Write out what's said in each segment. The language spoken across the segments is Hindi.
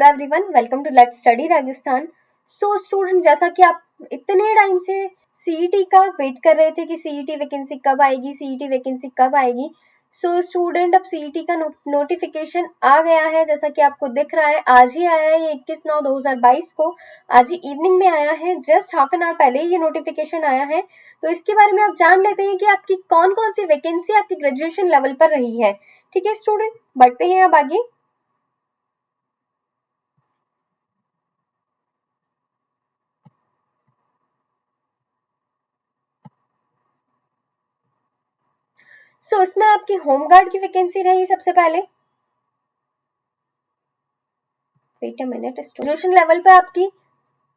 Hello everyone, welcome to let's study Rajasthan. So student, जैसा कि आप इतने टाइम से सीईटी का वेट कर रहे थे कि सीईटी वैकेंसी कब आएगी, सीईटी वैकेंसी कब आएगी। सो स्टूडेंट, अब सीईटी का नोटिफिकेशन आ गया है। जैसा कि आपको दिख रहा है, आज ही आया है, ये 21/9/2022 को आज ही इवनिंग में आया है। जस्ट हाफ एन आवर पहले ये नोटिफिकेशन आया है। तो इसके बारे में आप जान लेते हैं कि आपकी कौन कौन सी वैकेंसी आपकी ग्रेजुएशन लेवल पर रही है। ठीक है स्टूडेंट, बढ़ते हैं अब आगे। सो इसमें आपकी होमगार्ड की वैकेंसी रही सबसे पहले। Wait a minute. Graduation level पे आपकी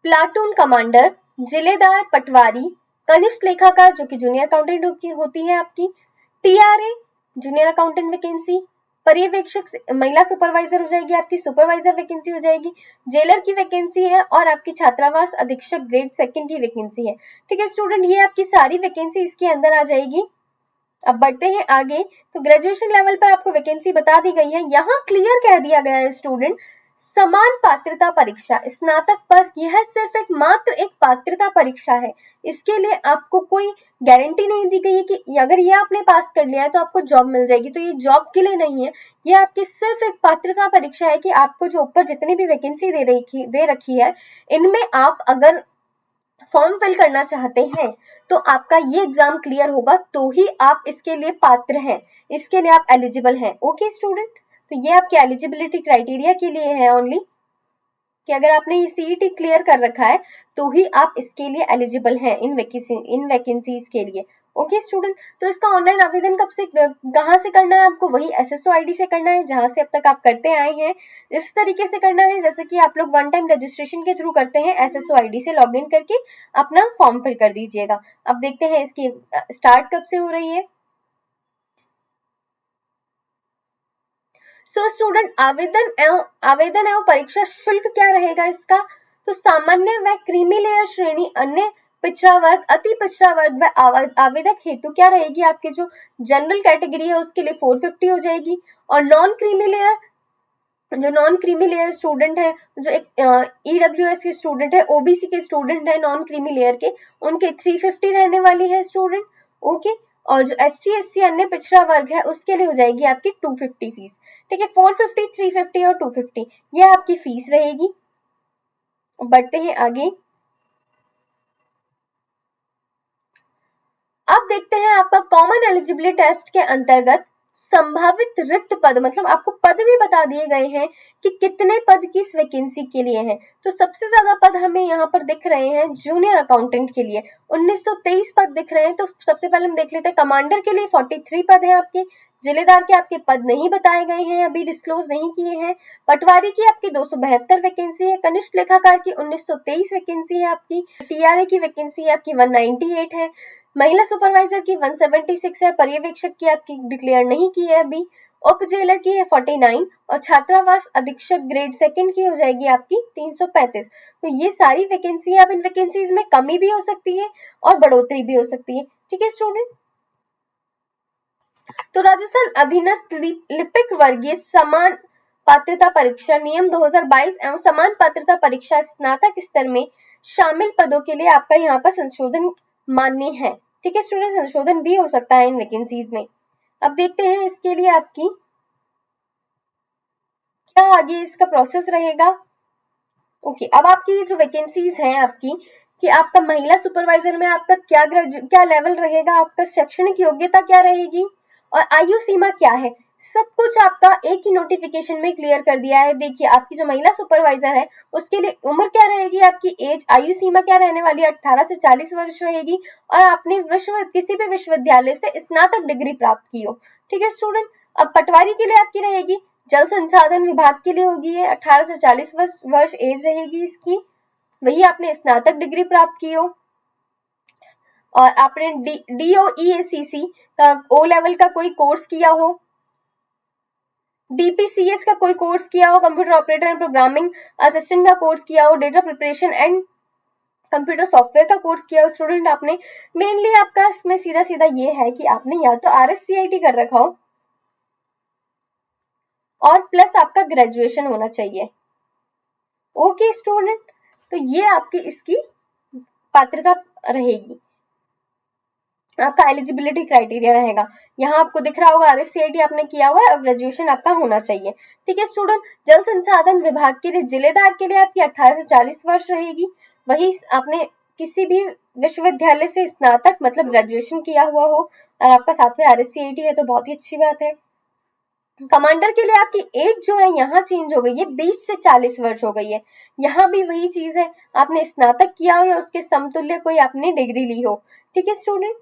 प्लाटून कमांडर, जिलेदार पटवारी, कनिष्ठ लेखाकार जो कि जूनियर अकाउंटेंट होती है आपकी, टीआरए जूनियर अकाउंटेंट वैकेंसी, पर्यवेक्षक महिला सुपरवाइजर हो जाएगी आपकी, सुपरवाइजर वैकेंसी हो जाएगी, जेलर की वैकेंसी है और आपकी छात्रावास अधीक्षक ग्रेड सेकंड की वैकेंसी है। ठीक है स्टूडेंट, ये आपकी सारी वैकेंसी इसके अंदर आ जाएगी। अब बढ़ते हैं आगे। तो ग्रेजुएशन लेवल पर आपको वैकेंसी बता दी गई है। यहाँ क्लियर कह दिया गया है स्टूडेंट, समान पात्रता परीक्षा स्नातक पर, यह सिर्फ एक मात्र एक पात्रता परीक्षा है। इसके लिए आपको कोई गारंटी नहीं दी गई है कि अगर ये आपने पास कर लिया है तो आपको जॉब मिल जाएगी। तो ये जॉब के लिए नहीं है, ये आपकी सिर्फ एक पात्रता परीक्षा है कि आपको जो ऊपर जितनी भी वैकेंसी दे रखी है, इनमें आप अगर फॉर्म फिल करना चाहते हैं तो आपका ये एग्जाम क्लियर होगा तो ही आप इसके लिए पात्र हैं, इसके लिए आप एलिजिबल हैं। ओके स्टूडेंट, तो ये आपके एलिजिबिलिटी क्राइटेरिया के लिए है ओनली, कि अगर आपने ये सीईटी क्लियर कर रखा है तो ही आप इसके लिए एलिजिबल हैं इन वैकेंसीज के लिए। ओके स्टूडेंट, तो इसका ऑनलाइन आवेदन कहाँ से करना है आपको? वही एसएसओ आईडी से करना है जहां से अब तक आप करते आए हैं। इस तरीके से करना है जैसे कि आप लोग वन टाइम रजिस्ट्रेशन के थ्रू करते हैं। एसएसओ आईडी से लॉग इन करके अपना फॉर्म फिल कर दीजिएगा। अब देखते हैं इसकी स्टार्ट कब से हो रही है। सो स्टूडेंट, आवेदन एवं परीक्षा शुल्क क्या रहेगा इसका? तो सामान्य व क्रीमी लेयर श्रेणी, अन्य पिछड़ा वर्ग, अति पिछड़ा वर्ग व आवेदक हेतु क्या रहेगी? आपके जो जनरल कैटेगरी है उसके लिए 450 हो जाएगी। और नॉन क्रीमी लेयर स्टूडेंट है, जो एक ईडब्ल्यूएस के स्टूडेंट है, ओबीसी के स्टूडेंट है, नॉन क्रीमी लेयर के, उनके 350 रहने वाली है स्टूडेंट। ओके, और जो एसटी एससी अन्य पिछड़ा वर्ग है उसके लिए हो जाएगी आपकी 250 फीस। ठीक है, 450, 350 और 250 ये आपकी फीस रहेगी। बढ़ते हैं आगे। अब देखते हैं आपका कॉमन एलिजिबिलिटी टेस्ट के अंतर्गत संभावित रिक्त पद, मतलब आपको पद भी बता दिए गए हैं कि कितने पद किस वैकेंसी के लिए हैं। तो सबसे ज्यादा पद हमें यहाँ पर दिख रहे हैं जूनियर अकाउंटेंट के लिए 1923 पद दिख रहे हैं। तो सबसे पहले हम देख लेते हैं, कमांडर के लिए 43 पद है आपके, जिलेदार के आपके पद नहीं बताए गए हैं, अभी डिस्क्लोज नहीं किए हैं, पटवारी की आपकी 272 वैकेंसी है, कनिष्ठ लेखाकार की 1923 वैकेंसी है आपकी, टीआरए की वैकेंसी आपकी 198 है, महिला सुपरवाइजर की 176 है, पर्यवेक्षक की आपकी डिक्लेयर नहीं की है अभी, उप जेलर की है 49 और छात्रावास अधीक्षक ग्रेड सेकंड की हो जाएगी आपकी 335। तो ये सारी वैकेंसी, अब इन वैकेंसीज में कमी भी हो सकती है और बढ़ोतरी भी हो सकती है। ठीक है स्टूडेंट, तो राजस्थान अधीनस्थ लिपिक वर्गीय समान पात्रता परीक्षा नियम 2022 एवं समान पात्रता परीक्षा स्नातक स्तर में शामिल पदों के लिए आपका यहाँ पर संशोधन मान्य है। ठीक है स्टूडेंट, संशोधन भी हो सकता है इन वैकेंसीज में। अब देखते हैं इसके लिए आपकी क्या आगे इसका प्रोसेस रहेगा। ओके, अब आपकी जो वैकेंसीज हैं आपकी, कि आपका महिला सुपरवाइजर में आपका क्या लेवल रहेगा, आपका शैक्षणिक योग्यता क्या रहेगी और आयु सीमा क्या है, सब कुछ आपका एक ही नोटिफिकेशन में क्लियर कर दिया है। देखिए, आपकी जो महिला सुपरवाइजर है उसके लिए उम्र क्या रहेगी, आपकी एज आयु सीमा क्या रहने वाली है, 18 से 40 वर्ष रहेगी और आपने किसी भी विश्वविद्यालय से स्नातक डिग्री प्राप्त की हो। ठीक है स्टूडेंट, अब पटवारी के लिए आपकी रहेगी, जल संसाधन विभाग के लिए होगी है 18 से 40 वर्ष एज रहेगी इसकी, वही आपने स्नातक डिग्री प्राप्त की हो और आपने डीओईएसीसी का ओ लेवल का कोई कोर्स किया हो, डीपीसीएस का कोई कोर्स किया हो, computer operator and programming assistant का कोर्स किया हो, data preparation and computer software का कोर्स किया हो स्टूडेंट आपने। मेनली आपका इसमें सीधा सीधा ये है कि आपने या तो आरएससीआईटी कर रखा हो और प्लस आपका ग्रेजुएशन होना चाहिए। ओके स्टूडेंट, तो ये आपकी इसकी पात्रता रहेगी, आपका एलिजिबिलिटी क्राइटेरिया रहेगा। यहाँ आपको दिख रहा होगा RSCIT आपने किया हुआ है और ग्रेजुएशन आपका होना चाहिए। ठीक है स्टूडेंट, जल संसाधन विभाग के लिए जिलेदार के लिए आपकी 18 से 40 वर्ष रहेगी। वही आपने किसी भी विश्वविद्यालय से स्नातक मतलब ग्रेजुएशन किया हुआ हो और आपका साथ में RSCIT है तो बहुत ही अच्छी बात है। कमांडर के लिए आपकी एज जो है यहाँ चेंज हो गई है, 20 से 40 वर्ष हो गई है। यहाँ भी वही चीज है, आपने स्नातक किया हो या उसके समतुल्य कोई आपने डिग्री ली हो। ठीक है स्टूडेंट,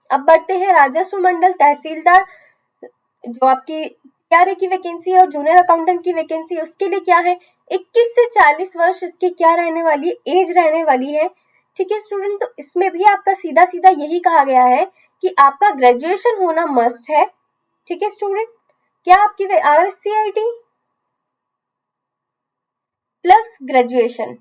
अब बढ़ते हैं राजस्व मंडल तहसीलदार, जो आपकी TRA की वैकेंसी है और जूनियर अकाउंटेंट की वैकेंसी है, उसके लिए क्या है, 21 से 40 वर्ष इसकी क्या रहने वाली एज रहने वाली है। ठीक है स्टूडेंट, तो इसमें भी आपका सीधा सीधा यही कहा गया है कि आपका ग्रेजुएशन होना मस्ट है। ठीक है स्टूडेंट, क्या आपकी RSCIT प्लस ग्रेजुएशन।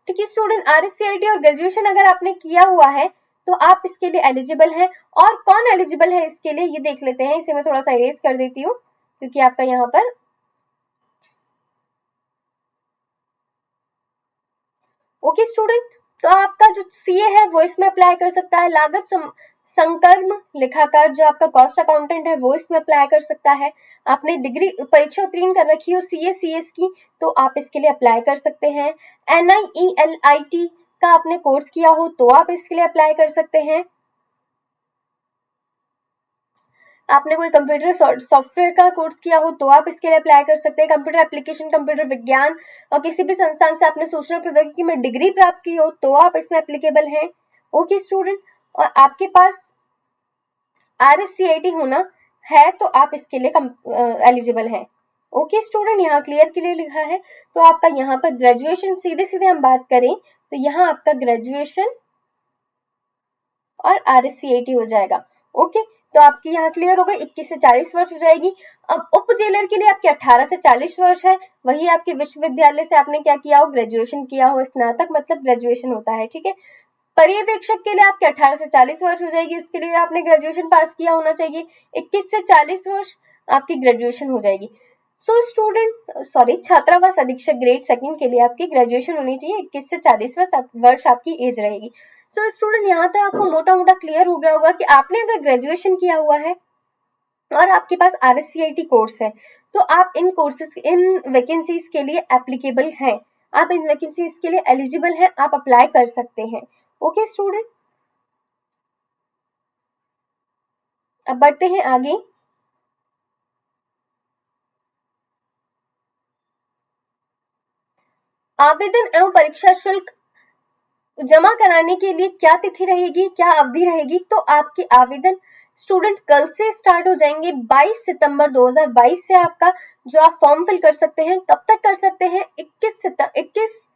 ठीक है स्टूडेंट, RSCIT और ग्रेजुएशन अगर आपने किया हुआ है तो आप इसके लिए एलिजिबल हैं। और कौन एलिजिबल है इसके लिए ये देख लेते हैं, इसे मैं थोड़ा सा इरेज कर देती हूँ क्योंकि आपका यहाँ पर ओके स्टूडेंट, तो आपका जो CA है वो इसमें अप्लाई कर सकता है, लागत संकर्म लेखाकार जो आपका कॉस्ट अकाउंटेंट है वो इसमें अप्लाई कर सकता है। आपने डिग्री परीक्षा उत्तीर्ण कर रखी हो CA CS की तो आप इसके लिए अप्लाई कर सकते हैं। NIELIT का आपने कोर्स किया हो तो आप इसके लिए अप्लाई कर सकते हैं। आपने कोई कंप्यूटर सॉफ्टवेयर का कोर्स किया हो तो आप इसके लिए अप्लाई कर सकते हैं। कंप्यूटर एप्लीकेशन, कंप्यूटर विज्ञान और किसी भी संस्थान से आपने सूचना प्रौद्योगिकी में डिग्री प्राप्त की हो तो आप इसमें एप्लीकेबल हैं। ओके स्टूडेंट, और आपके पास RSCIT होना है तो आप इसके लिए एलिजिबल हैं। ओके स्टूडेंट, यहाँ क्लियर के लिए लिखा है, तो आपका यहाँ पर ग्रेजुएशन सीधे सीधे हम बात करें तो यहाँ आपका ग्रेजुएशन और RSCIT हो जाएगा। ओके, तो आपकी यहाँ क्लियर हो गई, 21 से 40 वर्ष हो जाएगी। अब उप जेलर के लिए आपके 18 से 40 वर्ष है, वही आपके विश्वविद्यालय से आपने क्या किया हो, ग्रेजुएशन किया हो, स्नातक मतलब ग्रेजुएशन होता है। ठीक है, पर्यवेक्षक के लिए आपके 18 से 40 वर्ष हो जाएगी, उसके लिए आपने ग्रेजुएशन पास किया होना चाहिए। 21 से 40 वर्ष आपकी ग्रेजुएशन हो जाएगी। सो स्टूडेंट सॉरी, छात्रावास अधीक्षक ग्रेड सेकंड के लिए आपकी ग्रेजुएशन होनी चाहिए, 21 से 40 वर्ष आपकी एज रहेगी। सो स्टूडेंट, यहाँ तक आपको मोटा मोटा क्लियर हो गया होगा कि आपने अगर ग्रेजुएशन किया हुआ है और आपके पास RSCIT कोर्स है तो आप इन कोर्सेज इन वैकेंसीज के लिए एप्लीकेबल हैं, आप इन वैकेंसीज के लिए एलिजिबल हैं, आप अप्लाई कर सकते हैं। ओके स्टूडेंट, अब बढ़ते हैं आगे। आवेदन एवं परीक्षा शुल्क जमा कराने के लिए क्या तिथि रहेगी, क्या अवधि रहेगी, तो आपके आवेदन स्टूडेंट कल से स्टार्ट हो जाएंगे। 22 सितंबर 2022 से आपका जो आप फॉर्म फिल कर सकते हैं कब तक कर सकते हैं, 21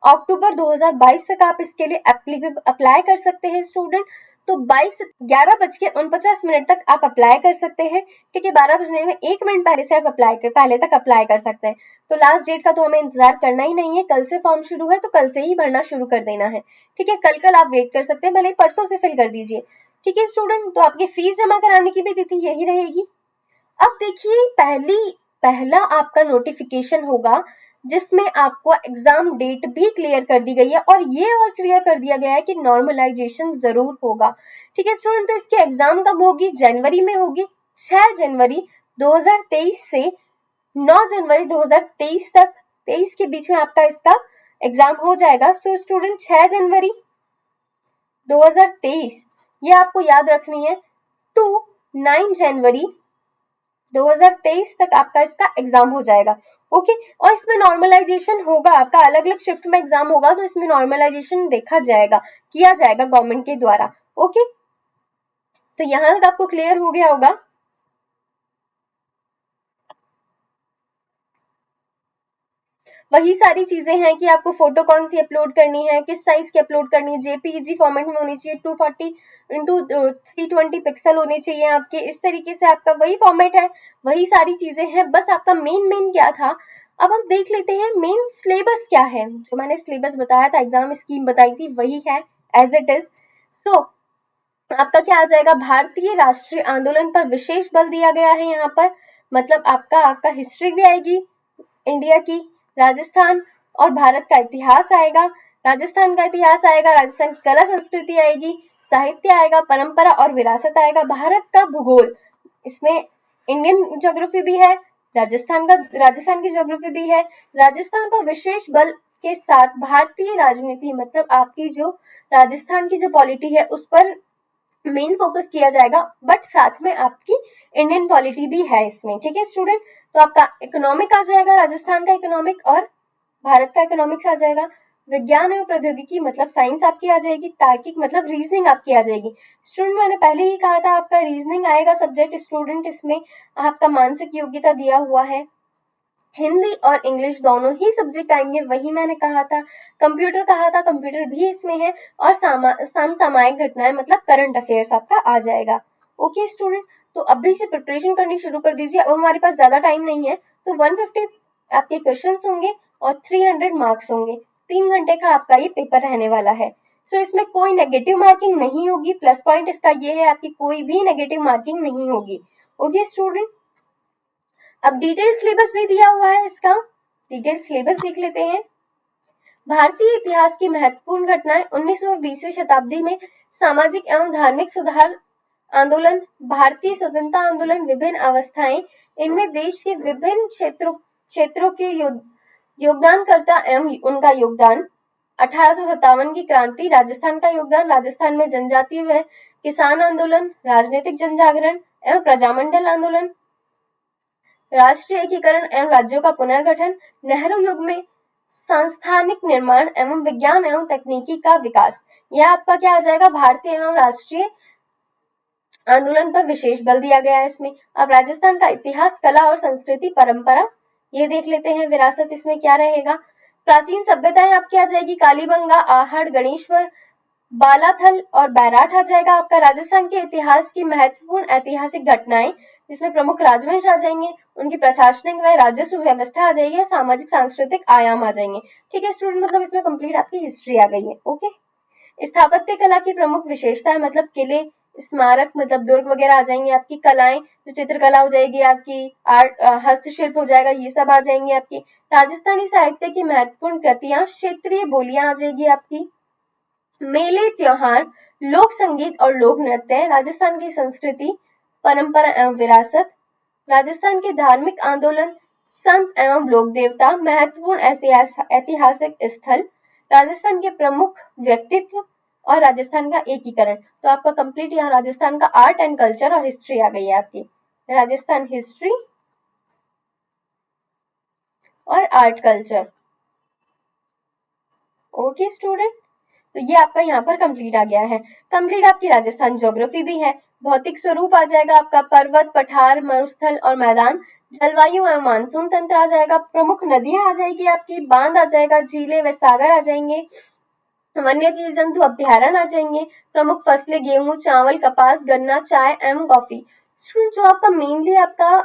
अक्टूबर 2022 तक आप इसके लिए अप्लाई कर सकते हैं स्टूडेंट। तो 11:49 तक आप अप्लाई कर सकते हैं। ठीक है, 12 बजने में 1 मिनट पहले से आप पहले तक अप्लाई कर सकते हैं। तो लास्ट डेट का तो हमें इंतजार करना ही नहीं है, कल से फॉर्म शुरू है तो कल से ही भरना शुरू कर देना है। ठीक है, कल आप वेट कर सकते हैं, भले परसों से फिल कर दीजिए। ठीक है स्टूडेंट, तो आपकी फीस जमा कराने की भी तिथि यही रहेगी। अब देखिए, पहला आपका नोटिफिकेशन होगा जिसमें आपको एग्जाम डेट भी क्लियर कर दी गई है और ये और क्लियर कर दिया गया है कि नॉर्मलाइजेशन जरूर होगा। ठीक है स्टूडेंट, तो इसकी एग्जाम कब होगी, जनवरी में होगी, 6 जनवरी 2023 से 9 जनवरी 2023 तक, 23 के बीच में आपका इसका एग्जाम हो जाएगा। सो स्टूडेंट 6 जनवरी 2023 ये आपको याद रखनी है टू 9 जनवरी 2023 तक आपका इसका एग्जाम हो जाएगा। ओके, और इसमें नॉर्मलाइजेशन होगा, आपका अलग अलग शिफ्ट में एग्जाम होगा तो इसमें नॉर्मलाइजेशन देखा जाएगा, किया जाएगा गवर्नमेंट के द्वारा। ओके, तो यहां तक आपको क्लियर हो गया होगा। वही सारी चीजें हैं कि आपको फोटो कौन सी अपलोड करनी है, किस साइज की अपलोड करनी है, JPEG फॉर्मेट में होनी चाहिए, 240 इंटू 320 पिक्सल होने चाहिए आपके, इस तरीके से आपका वही फॉर्मेट है, वही सारी चीजें हैं। बस आपका मेन क्या था, अब हम देख लेते हैं मेन सिलेबस क्या है। जो मैंने सिलेबस बताया था, एग्जाम स्कीम बताई थी, वही है एज इट इज। तो आपका क्या आ जाएगा, भारतीय राष्ट्रीय आंदोलन पर विशेष बल दिया गया है यहाँ पर, मतलब आपका हिस्ट्री भी आएगी इंडिया की, राजस्थान और भारत का इतिहास आएगा, राजस्थान का इतिहास आएगा, राजस्थान की कला संस्कृति आएगी, साहित्य आएगा, परंपरा और विरासत आएगा, भारत का भूगोल, इसमें इंडियन ज्योग्राफी भी है, राजस्थान की ज्योग्राफी भी है, राजस्थान पर विशेष बल के साथ भारतीय राजनीति, मतलब आपकी जो राजस्थान की जो पॉलिटी है उस पर मेन फोकस किया जाएगा, बट साथ में आपकी इंडियन पॉलिटी भी है इसमें, ठीक है स्टूडेंट। तो आपका इकोनॉमिक आ जाएगा, राजस्थान का इकोनॉमिक और भारत का इकोनॉमिक्स आ जाएगा, विज्ञान एवं प्रौद्योगिकी मतलब साइंस आपकी आ जाएगी, तार्किक मतलब रीजनिंग आपकी आ जाएगी। स्टूडेंट मैंने पहले ही कहा था आपका रीजनिंग आएगा सब्जेक्ट स्टूडेंट, इसमें आपका मानसिक योग्यता दिया हुआ है, हिंदी और इंग्लिश दोनों ही सब्जेक्ट आएंगे, वही मैंने कहा था, कंप्यूटर कहा था, कंप्यूटर भी इसमें है, और समसामयिक घटनाएं मतलब करंट अफेयर्स आपका आ जाएगा। ओके स्टूडेंट, तो अभी से प्रिपरेशन करनी शुरू कर दीजिए, अब हमारे पास ज्यादा टाइम नहीं है, तो 150 आपके क्वेश्चन होंगे और 300 मार्क्स होंगे, 3 घंटे का आपका ये पेपर रहने वाला है। सो इसमें कोई नेगेटिव मार्किंग नहीं होगी, प्लस पॉइंट इसका ये है आपकी कोई भी नेगेटिव मार्किंग नहीं होगी। ओके स्टूडेंट, अब डिटेल सिलेबस भी दिया हुआ है इसका, डिटेल सिलेबस देख लेते हैं। भारतीय इतिहास की महत्वपूर्ण घटनाएं 19वीं 20वीं शताब्दी में सामाजिक एवं धार्मिक सुधार आंदोलन, भारतीय स्वतंत्रता आंदोलन, विभिन्न अवस्थाएं, इनमें देश के विभिन्न क्षेत्रों के योगदानकर्ता एवं उनका योगदान, 1857 की क्रांति, राजस्थान का योगदान, राजस्थान में जनजातीय व किसान आंदोलन, राजनीतिक जनजागरण एवं प्रजामंडल आंदोलन, राष्ट्रीय एकीकरण एवं राज्यों का पुनर्गठन, नेहरू युग में सांस्थानिक निर्माण एवं विज्ञान एवं तकनीकी का विकास। यह आपका क्या आ जाएगा, भारतीय एवं राष्ट्रीय आंदोलन पर विशेष बल दिया गया है इसमें। अब राजस्थान का इतिहास, कला और संस्कृति, परंपरा, ये देख लेते हैं, विरासत इसमें क्या रहेगा। प्राचीन सभ्यताएं आपकी आ जाएगी, कालीबंगा, आहड़, गणेश्वर, बालाथल और बैराठ आ जाएगा आपका। राजस्थान के इतिहास की महत्वपूर्ण ऐतिहासिक घटनाएं, जिसमें प्रमुख राजवंश आ जाएंगे, उनकी प्रशासनिक व राजस्व व्यवस्था आ जाएगी, और सामाजिक सांस्कृतिक आयाम आ जाएंगे। ठीक है स्टूडेंट, मतलब इसमें कंप्लीट आपकी हिस्ट्री आ गई है। ओके, स्थापत्य कला की प्रमुख विशेषताएं मतलब किले, स्मारक मतलब दुर्ग वगैरह आ जाएंगे, आपकी कलाएं जो चित्रकला हो जाएगी, आपकी आर्ट हस्तशिल्प हो जाएगा, ये सब आ जाएंगे आपकी। राजस्थानी साहित्य की महत्वपूर्ण कृतियां, क्षेत्रीय बोलियां आ जाएगी आपकी, मेले, त्योहार, लोक संगीत और लोक नृत्य, राजस्थान की संस्कृति, परंपरा एवं विरासत, राजस्थान के धार्मिक आंदोलन, संत एवं लोक देवता, महत्वपूर्ण ऐतिहासिक स्थल, राजस्थान के प्रमुख व्यक्तित्व और राजस्थान का एकीकरण। तो आपका कंप्लीट यहाँ राजस्थान का आर्ट एंड कल्चर और हिस्ट्री आ गई है आपकी, राजस्थान हिस्ट्री और आर्ट कल्चर। ओके स्टूडेंट, तो ये आपका यहाँ पर कंप्लीट आ गया है। कंप्लीट आपकी राजस्थान ज्योग्राफी भी है, भौतिक स्वरूप आ जाएगा आपका, पर्वत, पठार, मरुस्थल और मैदान, जलवायु एवं मानसून तंत्र आ जाएगा, प्रमुख नदियां आ जाएगी आपकी, बांध आ जाएगा, झीलें व सागर आ जाएंगे, वन्य जीव जंतु अभ्यारण्य आ जाएंगे, प्रमुख फसलें गेहूं, चावल, कपास, गन्ना, चाय एवं कॉफी। जो आपका मेनली आपका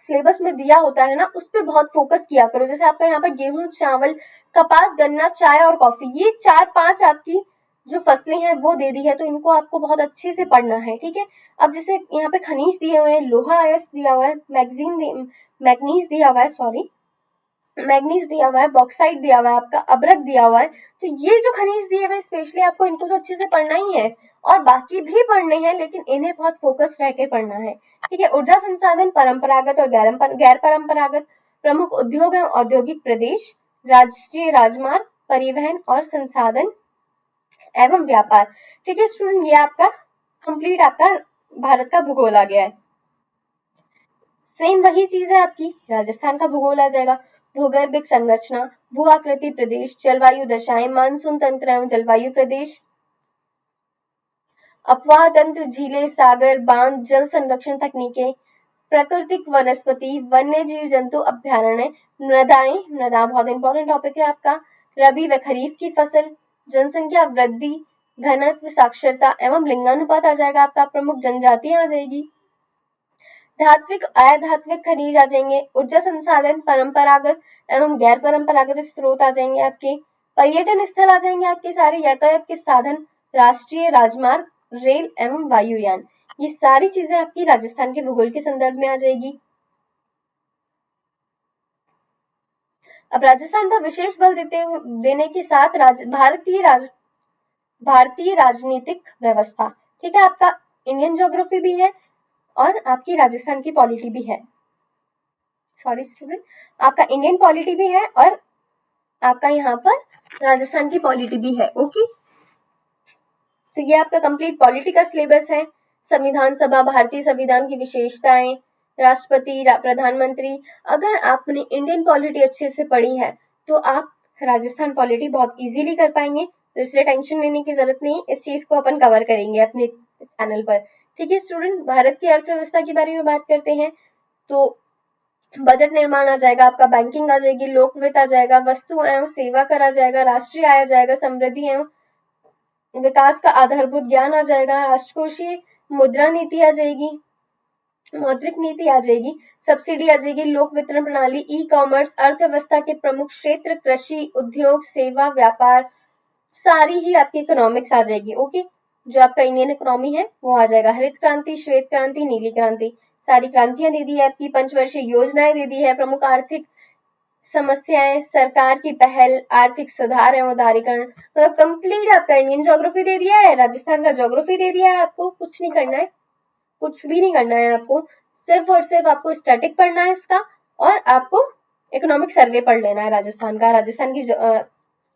सिलेबस में दिया होता है ना, उस पर बहुत फोकस किया करो, जैसे आपका यहाँ पर गेहूं, चावल, कपास, गन्ना, चाय और कॉफी, ये 4-5 आपकी जो फसलें हैं वो दे दी है, तो इनको आपको बहुत अच्छे से पढ़ना है, ठीक है। अब जैसे यहाँ पे खनिज दिए हुए हैं, लोहा आयस दिया हुआ है, मैग्नीज दिया हुआ है, सॉरी मैग्नीज दिया हुआ है, बॉक्साइट दिया हुआ है, आपका अब्रक दिया हुआ है, तो ये जो खनिज दिए हुए स्पेशली आपको इनको तो अच्छे से पढ़ना ही है, और बाकी भी पढ़ने हैं, लेकिन इन्हें बहुत फोकस रह के पढ़ना है, ठीक है। ऊर्जा संसाधन, परंपरागत और गैर परंपरागत, प्रमुख उद्योग एवं औद्योगिक प्रदेश, राष्ट्रीय राजमार्ग, परिवहन और संसाधन एवं व्यापार। ठीक है स्टूडेंट, ये आपका कंप्लीट आपका भारत का भूगोल आ गया है। सेम वही चीज है आपकी, राजस्थान का भूगोल आ जाएगा, भूगर्भिक संरचना, भू आकृति प्रदेश, जलवायु दशाएं, मानसून तंत्र एवं जलवायु प्रदेश, अपवाह तंत्र, झीलें, सागर, बांध, जल संरक्षण तकनीकें, प्राकृतिक वनस्पति, वन्य जीव जंतु अभ्यारण्य, मृदाएं, मृदा बहुत इंपॉर्टेंट टॉपिक है आपका, रबी व खरीफ की फसल, जनसंख्या वृद्धि, घनत्व, साक्षरता एवं लिंगानुपात आ जाएगा आपका, प्रमुख जनजातियां आ जाएगी, धात्विक अधात्विक खनिज आ जाएंगे, ऊर्जा संसाधन, परंपरागत एवं गैर परंपरागत स्रोत आ जाएंगे आपके, पर्यटन स्थल आ जाएंगे आपके सारे, यातायात के साधन, राष्ट्रीय राजमार्ग, रेल एवं वायुयान। ये सारी चीजें आपकी राजस्थान के भूगोल के संदर्भ में आ जाएगी। अब राजस्थान पर विशेष बल देने के साथ भारतीय राजनीतिक व्यवस्था, ठीक है, आपका इंडियन ज्योग्राफी भी है और आपकी राजस्थान की पॉलिटी भी है। सॉरी स्टूडेंट, आपका इंडियन पॉलिटी भी है और आपका यहाँ पर राजस्थान की पॉलिटी भी है। ओके, तो ये आपका कंप्लीट पॉलिटी का सिलेबस है। संविधान सभा, भारतीय संविधान की विशेषताएं, राष्ट्रपति, प्रधानमंत्री। अगर आपने इंडियन पॉलिटी अच्छे से पढ़ी है तो आप राजस्थान पॉलिटी बहुत इजीली कर पाएंगे, तो इसलिए टेंशन लेने की जरूरत नहीं। इस चीज को अपन कवर करेंगे अपने चैनल पर। ठीक है स्टूडेंट, भारत की अर्थव्यवस्था के बारे में बात करते हैं तो बजट निर्माण आ जाएगा, आपका बैंकिंग आ जाएगी, लोक वित्त आ जाएगा, वस्तु एवं सेवा कर आ जाएगा, राष्ट्रीय आय आ जाएगा, समृद्धि एवं विकास का आधारभूत ज्ञान आ जाएगा, राष्ट्रकोषीय मुद्रा नीति आ जाएगी, मौद्रिक नीति आ जाएगी, सब्सिडी आ जाएगी, लोक वितरण प्रणाली, ई कॉमर्स, अर्थव्यवस्था के प्रमुख क्षेत्र, कृषि, उद्योग, सेवा, व्यापार, सारी ही आपकी इकोनॉमिक्स आ जाएगी। ओके, जो आपका इंडियन इकोनॉमी है वो आ जाएगा। हरित क्रांति, श्वेत क्रांति, नीली क्रांति, सारी क्रांतियां दे दी है आपकी। पंचवर्षीय योजनाएं दे दी है, प्रमुख आर्थिक समस्याएं, सरकार की पहल, आर्थिक सुधार एवं उदारीकरण, मतलब कंप्लीट आपका इंडियन ज्योग्राफी दे दिया है, राजस्थान का ज्योग्राफी दे दिया है। आपको कुछ नहीं करना है, कुछ भी नहीं करना है आपको, सिर्फ और सिर्फ आपको स्टैटिक पढ़ना है इसका और आपको इकोनॉमिक सर्वे पढ़ लेना है राजस्थान का, राजस्थान की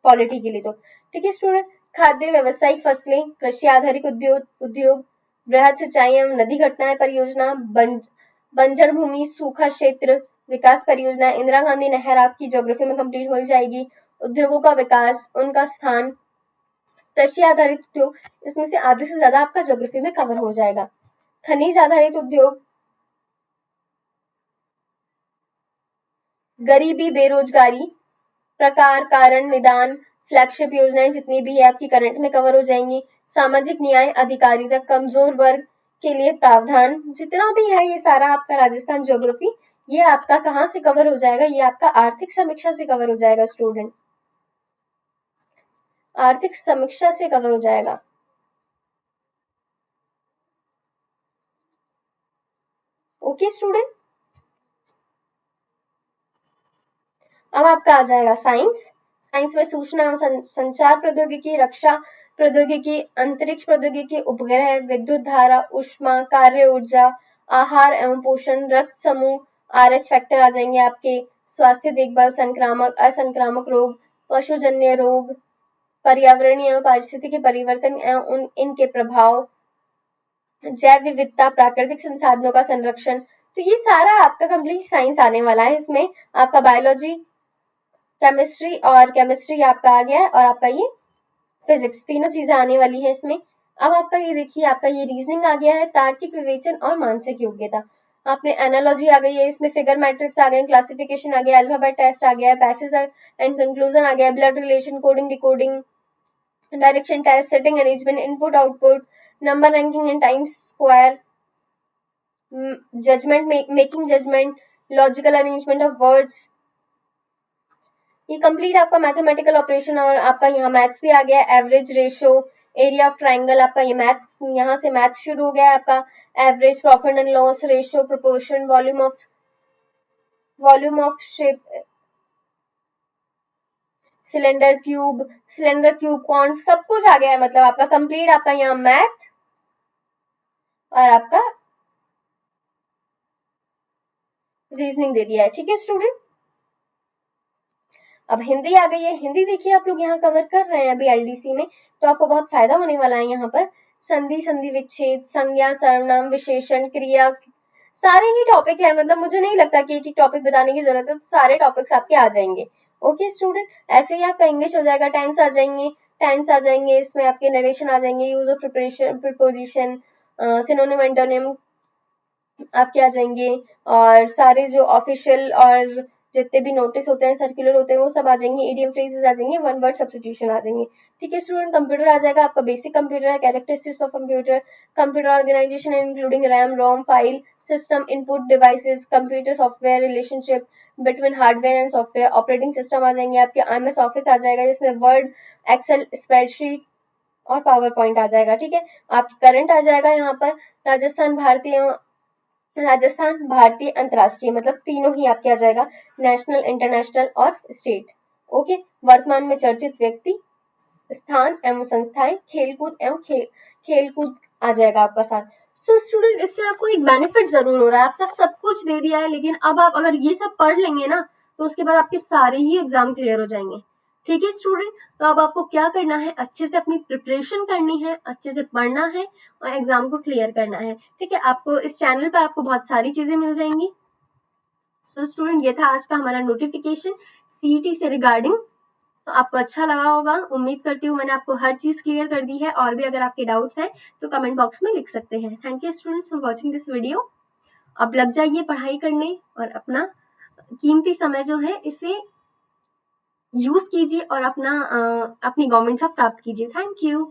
पॉलिटी के लिए। तो ठीक है स्टूडेंट, खाद्य व्यावसायिक फसलें, कृषि आधारित उद्योग, बृहद सिंचाई एवं नदी घटनाएं परियोजना, बंजर भूमि, सूखा क्षेत्र विकास परियोजना, इंदिरा गांधी नहर आपकी ज्योग्राफी में कंप्लीट हो जाएगी। उद्योगों का विकास, उनका स्थान, कृषि आधारित उद्योग, इसमें से आधे से ज्यादा आपका ज्योग्राफी में कवर हो जाएगा। खनिज आधारित उद्योग, गरीबी, बेरोजगारी, प्रकार, कारण, निदान, फ्लैगशिप योजनाएं जितनी भी है आपकी करंट में कवर हो जाएंगी। सामाजिक न्याय, अधिकारिता, कमजोर वर्ग के लिए प्रावधान, जितना भी है ये सारा आपका राजस्थान ज्योग्राफी, ये आपका कहाँ से कवर हो जाएगा, ये आपका आर्थिक समीक्षा से कवर हो जाएगा स्टूडेंट, आर्थिक समीक्षा से कवर हो जाएगा। ओके स्टूडेंट, अब आपका आ जाएगा साइंस। साइंस में सूचना एवं संचार प्रौद्योगिकी, रक्षा प्रौद्योगिकी, अंतरिक्ष प्रौद्योगिकी, उपग्रह, विद्युत धारा, ऊष्मा, कार्य ऊर्जा, आहार एवं पोषण, रक्त समूह, RH फैक्टर आ जाएंगे आपके, स्वास्थ्य देखभाल, संक्रामक, असंक्रामक रोग, पशुजन्य रोग, पर्यावरणीय एवं पारिस्थितिकी परिवर्तन एवं इनके प्रभाव, जैव विविधता, प्राकृतिक संसाधनों का संरक्षण। तो ये सारा आपका कंप्लीट साइंस आने वाला है। इसमें आपका बायोलॉजी, केमिस्ट्री और केमिस्ट्री आपका आ गया है और आपका ये फिजिक्स, तीनों चीजें आने वाली है इसमें। अब आपका ये देखिए, आपका ये रीजनिंग आ गया है, तार्किक विवेचन और मानसिक योग्यता। आपने एनालॉजी आ गई है, इसमें फिगर मैट्रिक्स आ गए, क्लासिफिकेशन आ गया, अल्फाबेट टेस्ट आ गया, पैसेज एंड कंक्लूजन आ गया, blood relation, coding, decoding, direction test, setting arrangement, input output, number ranking and time square, judgement making judgement, logical arrangement of words. ये कंप्लीट आपका मैथमेटिकल ऑपरेशन और आपका यहाँ मैथ्स भी आ गया, average ratio, area of triangle, आपका ये मैथ, यहाँ से मैथ शुरू हो गया है आपका, average, profit and loss ratio, proportion, volume of shape, cylinder cube कौन, सब कुछ आ गया है। मतलब आपका कंप्लीट आपका यहाँ मैथ और आपका रीजनिंग दे दिया है। ठीक है स्टूडेंट, अब हिंदी आ गई है। हिंदी देखिए आप लोग यहाँ कवर कर रहे हैं अभी LDC में, तो आपको बहुत फायदा होने वाला है। यहाँ पर संधि, संधि विच्छेद, संज्ञा, सर्वनाम, विशेषण, क्रिया, सारे ही टॉपिक है। मतलब मुझे नहीं लगता कि एक एक टॉपिक बताने की जरूरत है, तो सारे टॉपिक्स आपके आ जाएंगे। ओके स्टूडेंट, ऐसे ही आपका इंग्लिश हो जाएगा, टेंस आ जाएंगे, इसमें आपके नरेशन आ जाएंगे, use of preparation, preposition, synonym, antonym आपके आ जाएंगे, और सारे जो ऑफिशियल और जितने भी नोटिस होते हैं, सर्कुलर होते हैं, वो सब आ जाएंगे, इडियम फ्रेजेस आ जाएंगे, वन वर्ड सब्स्टिट्यूशन आ जाएंगे। ठीक है स्टूडेंट, कंप्यूटर आ जाएगा आपका, बेसिक कंप्यूटर है, characteristics of computer, computer organization including RAM, ROM, file system, input devices, computer software, relationship between hardware and software, operating system आ जाएंगे आपके, MS ऑफिस आ जाएगा जिसमें वर्ड, एक्सेल, स्प्रेडशीट, और पावर पॉइंट आ जाएगा, ठीक है। आपकी करंट आ जाएगा यहाँ पर, राजस्थान भारतीय अंतरराष्ट्रीय, मतलब तीनों ही आपके आ जाएगा, नेशनल इंटरनेशनल और स्टेट। ओके, वर्तमान में चर्चित व्यक्ति, स्थान एवं संस्थाएं, खेलकूद एवं खेलकूद आ जाएगा आपका साथ। सो स्टूडेंट, इससे आपको एक बेनिफिट जरूर हो रहा है, आपका सब कुछ दे दिया है, लेकिन अब आप अगर ये सब पढ़ लेंगे ना तो उसके बाद आपके सारे ही एग्जाम क्लियर हो जाएंगे, ठीक है स्टूडेंट। तो अब आपको क्या करना है, अच्छे से अपनी प्रिपरेशन करनी है, अच्छे से पढ़ना है और एग्जाम को क्लियर करना है, ठीक है। आपको इस चैनल पर आपको बहुत सारी चीजें मिल जाएंगी। तो स्टूडेंट, ये था आज का हमारा नोटिफिकेशन सीईटी से रिगार्डिंग। तो आपको अच्छा लगा होगा, उम्मीद करती हूँ मैंने आपको हर चीज क्लियर कर दी है, और भी अगर आपके डाउट्स हैं तो कमेंट बॉक्स में लिख सकते हैं। Thank you students for watching this video. अब लग जाइए पढ़ाई करने और अपना कीमती समय जो है इसे यूज कीजिए और अपनी गवर्नमेंट जॉब प्राप्त कीजिए। Thank you.